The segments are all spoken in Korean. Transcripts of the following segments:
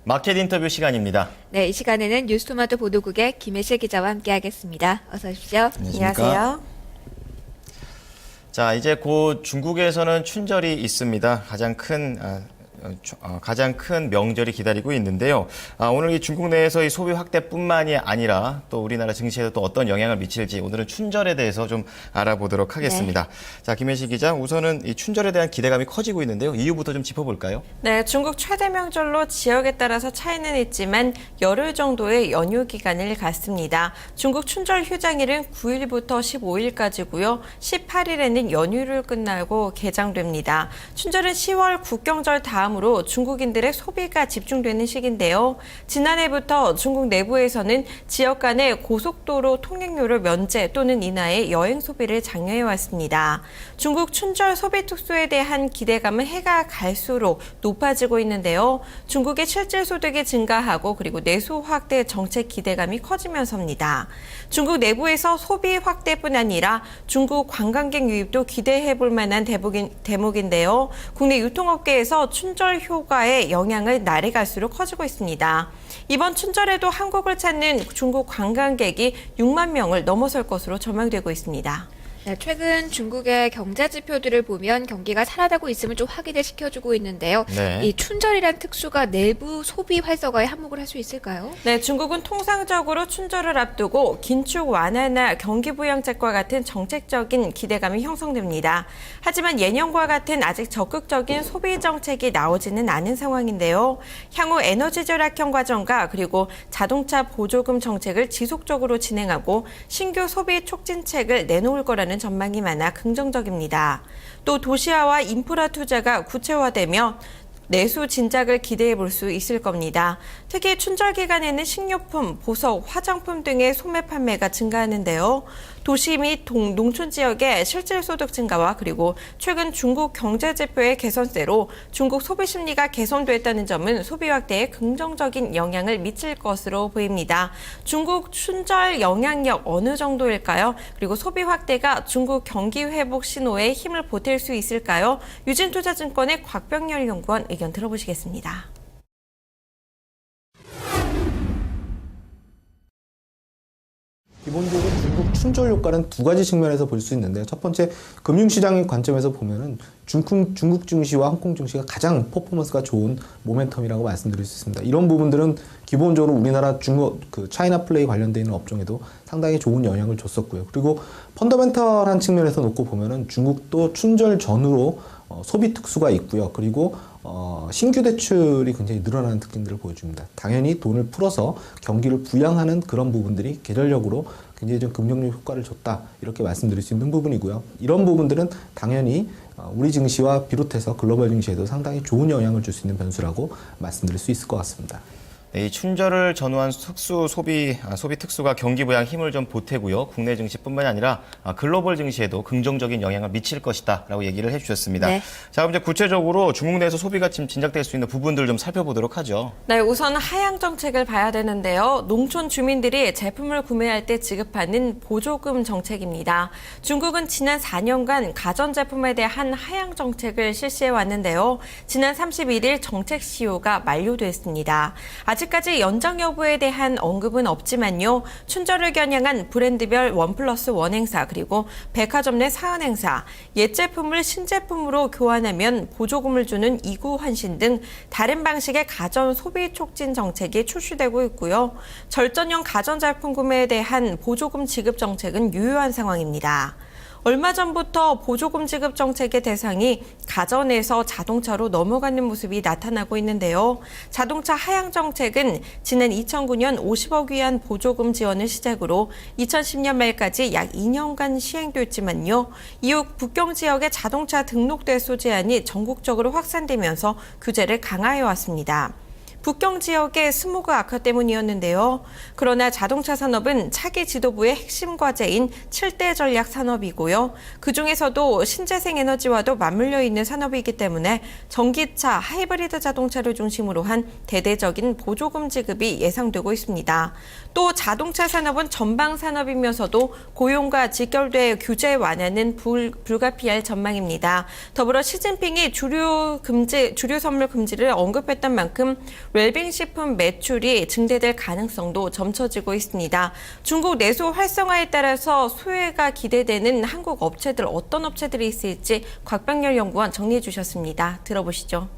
마켓 인터뷰 시간입니다. 네, 이 시간에는 뉴스토마토 보도국의 김혜실 기자와 함께하겠습니다. 어서 오십시오. 안녕하세요. 자, 이제 곧 중국에서는 춘절이 있습니다. 가장 큰 명절이 기다리고 있는데요. 오늘 이 중국 내에서 이 소비 확대뿐만이 아니라 또 우리나라 증시에도 또 어떤 영향을 미칠지 오늘은 춘절에 대해서 좀 알아보도록 하겠습니다. 네. 자, 김혜식 기자, 우선은 이 춘절에 대한 기대감이 커지고 있는데요. 이유부터 좀 짚어볼까요? 네, 중국 최대 명절로 지역에 따라서 차이는 있지만 열흘 정도의 연휴 기간을 갖습니다. 중국 춘절 휴장일은 9일부터 15일까지고요. 18일에는 연휴를 끝나고 개장됩니다. 춘절은 10월 국경절 다음으로 중국인들의 소비가 집중되는 시기인데요. 지난해부터 중국 내부에서는 지역 간의 고속도로 통행료를 면제 또는 인하해 여행 소비를 장려해 왔습니다. 중국 춘절 소비 특수에 대한 기대감은 해가 갈수록 높아지고 있는데요. 중국의 실질 소득이 증가하고 그리고 내수 확대 정책 기대감이 커지면서입니다. 중국 내부에서 소비 확대뿐 아니라 중국 관광객 유입도 기대해 볼 만한 대목인데요. 국내 유통업계에서 춘절 효과의 영향을 날이 갈수록 커지고 있습니다. 이번 춘절에도 한국을 찾는 중국 관광객이 6만 명을 넘어설 것으로 전망되고 있습니다. 네, 최근 중국의 경제 지표들을 보면 경기가 살아나고 있음을 좀 확인을 시켜주고 있는데요. 네. 이 춘절이란 특수가 내부 소비 활성화에 한몫을 할 수 있을까요? 네, 중국은 통상적으로 춘절을 앞두고 긴축 완화나 경기 부양책과 같은 정책적인 기대감이 형성됩니다. 하지만 예년과 같은 아직 적극적인 소비 정책이 나오지는 않은 상황인데요. 향후 에너지 절약형 과정과 그리고 자동차 보조금 정책을 지속적으로 진행하고 신규 소비 촉진책을 내놓을 거라는 전망이 많아 긍정적입니다. 또 도시화와 인프라 투자가 구체화되며 내수 진작을 기대해 볼 수 있을 겁니다. 특히 춘절 기간에는 식료품, 보석, 화장품 등의 소매 판매가 증가하는데요. 도시 및 농촌 지역의 실질 소득 증가와 그리고 최근 중국 경제 지표의 개선세로 중국 소비 심리가 개선됐다는 점은 소비 확대에 긍정적인 영향을 미칠 것으로 보입니다. 중국 춘절 영향력 어느 정도일까요? 그리고 소비 확대가 중국 경기 회복 신호에 힘을 보탤 수 있을까요? 유진투자증권의 곽병열 연구원 의견 들어보시겠습니다. 기본적으로 중국 춘절 효과는 두 가지 측면에서 볼 수 있는데요. 첫 번째, 금융시장의 관점에서 보면은 중국 증시와 홍콩 증시가 가장 퍼포먼스가 좋은 모멘텀이라고 말씀드릴 수 있습니다. 이런 부분들은 기본적으로 우리나라 차이나 플레이 관련되어 있는 업종에도 상당히 좋은 영향을 줬었고요. 그리고 펀더멘털한 측면에서 놓고 보면은 중국도 춘절 전후로 소비 특수가 있고요. 그리고 신규 대출이 굉장히 늘어나는 특징들을 보여줍니다. 당연히 돈을 풀어서 경기를 부양하는 그런 부분들이 계절적으로 굉장히 좀 긍정적 효과를 줬다, 이렇게 말씀드릴 수 있는 부분이고요. 이런 부분들은 당연히 우리 증시와 비롯해서 글로벌 증시에도 상당히 좋은 영향을 줄 수 있는 변수라고 말씀드릴 수 있을 것 같습니다. 이 춘절을 전후한 소비 특수가 경기 부양 힘을 좀 보태고요. 국내 증시뿐만이 아니라 글로벌 증시에도 긍정적인 영향을 미칠 것이다라고 얘기를 해주셨습니다. 네. 자, 그럼 이제 구체적으로 중국 내에서 소비가 지금 진작될 수 있는 부분들 좀 살펴보도록 하죠. 네, 우선 하향 정책을 봐야 되는데요. 농촌 주민들이 제품을 구매할 때 지급하는 보조금 정책입니다. 중국은 지난 4년간 가전제품에 대한 하향 정책을 실시해 왔는데요. 지난 31일 정책 시효가 만료됐습니다. 아직까지 연장 여부에 대한 언급은 없지만요. 춘절을 겨냥한 브랜드별 1+1 행사 그리고 백화점 내 사은 행사, 옛 제품을 신제품으로 교환하면 보조금을 주는 2구 환신 등 다른 방식의 가전 소비 촉진 정책이 출시되고 있고요. 절전형 가전제품 구매에 대한 보조금 지급 정책은 유효한 상황입니다. 얼마 전부터 보조금 지급 정책의 대상이 가전에서 자동차로 넘어가는 모습이 나타나고 있는데요. 자동차 하향 정책은 지난 2009년 50억 위안 보조금 지원을 시작으로 2010년 말까지 약 2년간 시행됐지만요. 이후 북경 지역의 자동차 등록 대수 제한이 전국적으로 확산되면서 규제를 강화해 왔습니다. 북경 지역의 스모그 악화 때문이었는데요. 그러나 자동차 산업은 차기 지도부의 핵심 과제인 7대 전략 산업이고요. 그중에서도 신재생 에너지와도 맞물려 있는 산업이기 때문에 전기차, 하이브리드 자동차를 중심으로 한 대대적인 보조금 지급이 예상되고 있습니다. 또 자동차 산업은 전방 산업이면서도 고용과 직결돼 규제 완화는 불가피할 전망입니다. 더불어 시진핑이 주류 선물 금지를 언급했던 만큼 웰빙 식품 매출이 증대될 가능성도 점쳐지고 있습니다. 중국 내수 활성화에 따라서 수혜가 기대되는 한국 업체들 어떤 업체들이 있을지 곽병렬 연구원 정리해 주셨습니다. 들어보시죠.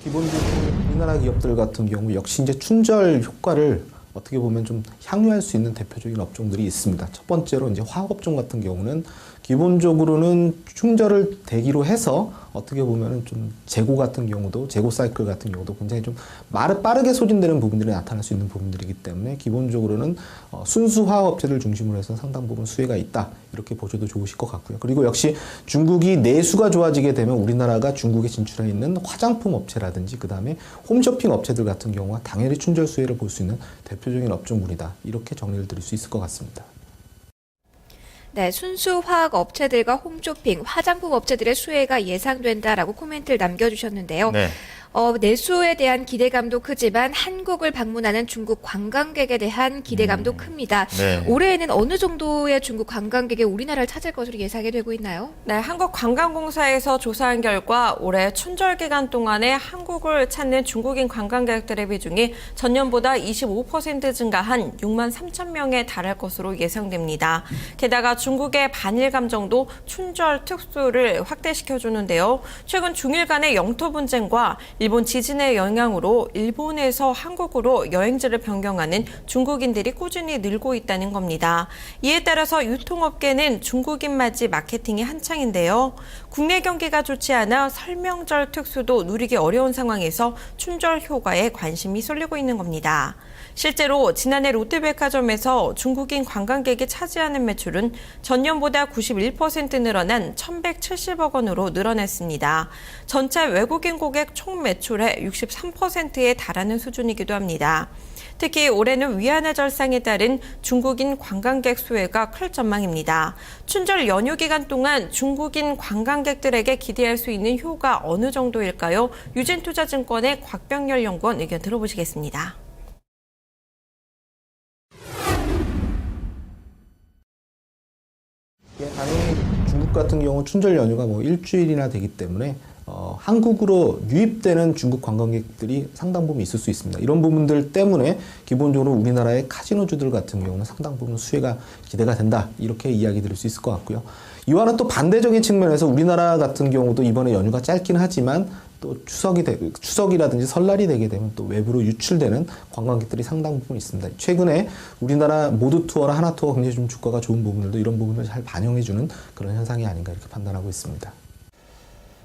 기본적으로 우리나라 기업들 같은 경우 역시 이제 춘절 효과를 어떻게 보면 좀 향유할 수 있는 대표적인 업종들이 있습니다. 첫 번째로 이제 화학업종 같은 경우는 기본적으로는 춘절을 대기로 해서 어떻게 보면은 좀 재고 같은 경우도 재고 사이클 같은 경우도 굉장히 좀 빠르게 소진되는 부분들이 나타날 수 있는 부분들이기 때문에 기본적으로는 순수 화학업체를 중심으로 해서 상당 부분 수혜가 있다 이렇게 보셔도 좋으실 것 같고요. 그리고 역시 중국이 내수가 좋아지게 되면 우리나라가 중국에 진출해 있는 화장품 업체라든지 그 다음에 홈쇼핑 업체들 같은 경우가 당연히 춘절 수혜를 볼 수 있는 대표적인 업종군이다 이렇게 정리를 드릴 수 있을 것 같습니다. 네, 순수 화학 업체들과 홈쇼핑, 화장품 업체들의 수혜가 예상된다라고 코멘트를 남겨주셨는데요. 네. 내수에 대한 기대감도 크지만 한국을 방문하는 중국 관광객에 대한 기대감도 큽니다. 네. 올해에는 어느 정도의 중국 관광객이 우리나라를 찾을 것으로 예상이 되고 있나요? 네, 한국관광공사에서 조사한 결과 올해 춘절 기간 동안에 한국을 찾는 중국인 관광객들의 비중이 전년보다 25% 증가한 6만 3천 명에 달할 것으로 예상됩니다. 게다가 중국의 반일 감정도 춘절 특수를 확대시켜주는데요. 최근 중일 간의 영토 분쟁과 일본 지진의 영향으로 일본에서 한국으로 여행지를 변경하는 중국인들이 꾸준히 늘고 있다는 겁니다. 이에 따라서 유통업계는 중국인 맞이 마케팅이 한창인데요. 국내 경기가 좋지 않아 설명절 특수도 누리기 어려운 상황에서 춘절 효과에 관심이 쏠리고 있는 겁니다. 실제로 지난해 롯데백화점에서 중국인 관광객이 차지하는 매출은 전년보다 91% 늘어난 1,170억 원으로 늘어났습니다. 전체 외국인 고객 총 매출의 63%에 달하는 수준이기도 합니다. 특히 올해는 위안화 절상에 따른 중국인 관광객 수혜가 클 전망입니다. 춘절 연휴 기간 동안 중국인 관광객들에게 기대할 수 있는 효과 어느 정도일까요? 유진투자증권의 곽병렬 연구원 의견 들어보시겠습니다. 당연히 중국 같은 경우 춘절 연휴가 뭐 일주일이나 되기 때문에 한국으로 유입되는 중국 관광객들이 상당 부분 있을 수 있습니다. 이런 부분들 때문에 기본적으로 우리나라의 카지노주들 같은 경우는 상당 부분 수혜가 기대가 된다 이렇게 이야기 드릴 수 있을 것 같고요. 이와는 또 반대적인 측면에서 우리나라 같은 경우도 이번에 연휴가 짧긴 하지만 또 추석이라든지 설날이 되게 되면 또 외부로 유출되는 관광객들이 상당 부분 있습니다. 최근에 우리나라 모두 투어나 하나 투어 굉장히 좀 주가가 좋은 부분들도 이런 부분을 잘 반영해주는 그런 현상이 아닌가 이렇게 판단하고 있습니다.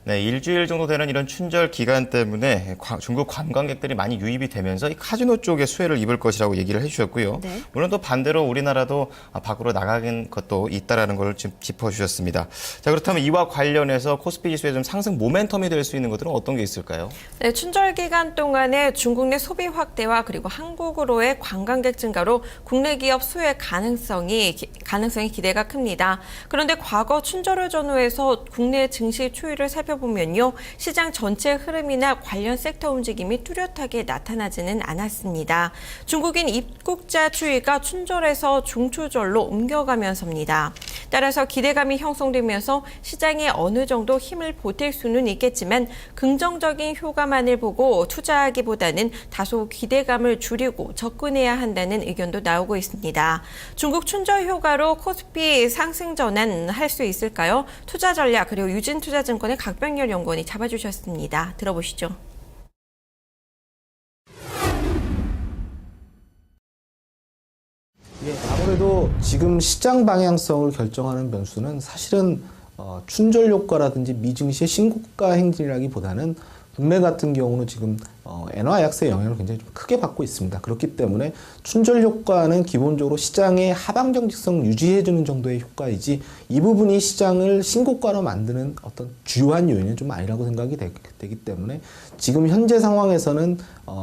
네, 일주일 정도 되는 이런 춘절 기간 때문에 중국 관광객들이 많이 유입이 되면서 이 카지노 쪽에 수혜를 입을 것이라고 얘기를 해주셨고요. 네. 물론 또 반대로 우리나라도 밖으로 나가는 것도 있다라는 걸 지금 짚어주셨습니다. 자, 그렇다면 이와 관련해서 코스피 지수의 좀 상승 모멘텀이 될 수 있는 것들은 어떤 게 있을까요? 네, 춘절 기간 동안에 중국 내 소비 확대와 그리고 한국으로의 관광객 증가로 국내 기업 수혜 가능성이 기대가 큽니다. 그런데 과거 춘절을 전후해서 국내 증시 추이를 살펴보면요, 시장 전체 흐름이나 관련 섹터 움직임이 뚜렷하게 나타나지는 않았습니다. 중국인 입국자 추이가 춘절에서 중추절로 옮겨가면서입니다. 따라서 기대감이 형성되면서 시장이 어느 정도 힘을 보탤 수는 있겠지만 긍정적인 효과만을 보고 투자하기보다는 다소 기대감을 줄이고 접근해야 한다는 의견도 나오고 있습니다. 중국 춘절 효과로 코스피 상승 전환할 수 있을까요? 투자 전략 그리고 유진투자증권의 곽병렬 연구원이 잡아주셨습니다. 들어보시죠. 아무래도 지금 시장 방향성을 결정하는 변수는 사실은 춘절 효과라든지 미증시의 신고가 행진이라기보다는 국내 같은 경우는 지금 엔화 약세의 영향을 굉장히 좀 크게 받고 있습니다. 그렇기 때문에 춘절 효과는 기본적으로 시장의 하방 정직성 유지해주는 정도의 효과이지 이 부분이 시장을 신고가로 만드는 어떤 주요한 요인은 좀 아니라고 생각이 되기 때문에 지금 현재 상황에서는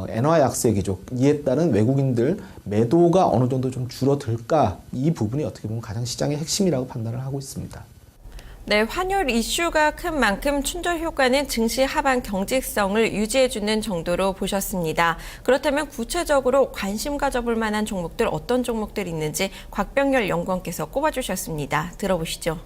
엔화 약세 기조 이에 따른 외국인들 매도가 어느 정도 좀 줄어들까 이 부분이 어떻게 보면 가장 시장의 핵심이라고 판단을 하고 있습니다. 네, 환율 이슈가 큰 만큼 춘절 효과는 증시 하방 경직성을 유지해주는 정도로 보셨습니다. 그렇다면 구체적으로 관심 가져볼 만한 종목들 어떤 종목들이 있는지 곽병렬 연구원께서 꼽아주셨습니다. 들어보시죠.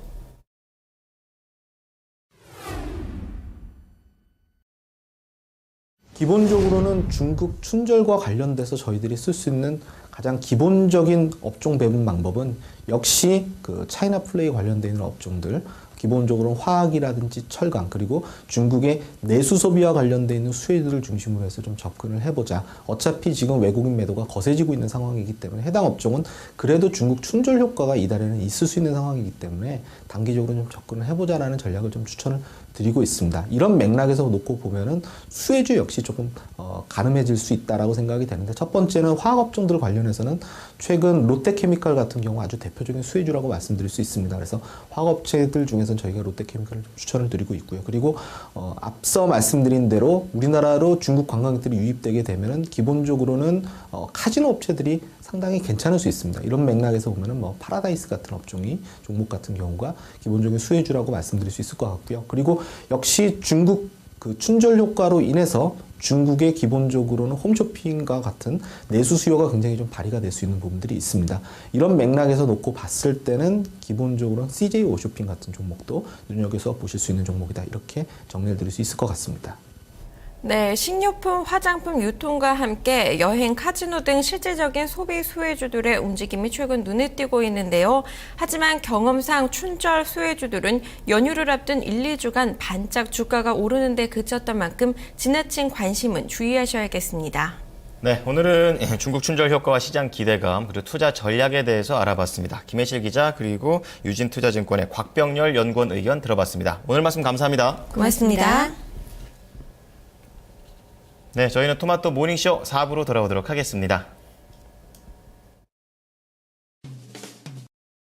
기본적으로는 중국 춘절과 관련돼서 저희들이 쓸 수 있는 가장 기본적인 업종 배분 방법은 역시 그 차이나 플레이 관련되어 있는 업종들, 기본적으로 화학이라든지 철강, 그리고 중국의 내수 소비와 관련되어 있는 수혜들을 중심으로 해서 좀 접근을 해보자. 어차피 지금 외국인 매도가 거세지고 있는 상황이기 때문에 해당 업종은 그래도 중국 춘절 효과가 이달에는 있을 수 있는 상황이기 때문에 단기적으로 좀 접근을 해보자라는 전략을 좀 추천을 드리고 있습니다. 이런 맥락에서 놓고 보면은 수혜주 역시 조금 가늠해질 수 있다라고 생각이 되는데, 첫 번째는 화학업종들 관련해서는 최근 롯데케미칼 같은 경우 아주 대표적인 수혜주라고 말씀드릴 수 있습니다. 그래서 화학업체들 중에서는 저희가 롯데케미칼을 좀 추천을 드리고 있고요. 그리고 앞서 말씀드린 대로 우리나라로 중국 관광객들이 유입되게 되면은 기본적으로는 카지노 업체들이 상당히 괜찮을 수 있습니다. 이런 맥락에서 보면은 뭐 파라다이스 같은 종목 같은 경우가 기본적인 수혜주라고 말씀드릴 수 있을 것 같고요. 그리고 역시 중국 그 춘절 효과로 인해서 중국의 기본적으로는 홈쇼핑과 같은 내수 수요가 굉장히 좀 발휘가 될 수 있는 부분들이 있습니다. 이런 맥락에서 놓고 봤을 때는 기본적으로 CJ 오쇼핑 같은 종목도 눈여겨서 보실 수 있는 종목이다. 이렇게 정리를 드릴 수 있을 것 같습니다. 네, 식료품, 화장품 유통과 함께 여행, 카지노 등 실질적인 소비 수혜주들의 움직임이 최근 눈에 띄고 있는데요. 하지만 경험상 춘절 수혜주들은 연휴를 앞둔 1, 2주간 반짝 주가가 오르는 데 그쳤던 만큼 지나친 관심은 주의하셔야겠습니다. 네, 오늘은 중국 춘절 효과와 시장 기대감, 그리고 투자 전략에 대해서 알아봤습니다. 김혜실 기자, 그리고 유진투자증권의 곽병렬 연구원 의견 들어봤습니다. 오늘 말씀 감사합니다. 고맙습니다. 네, 저희는 토마토 모닝쇼 4부로 돌아오도록 하겠습니다.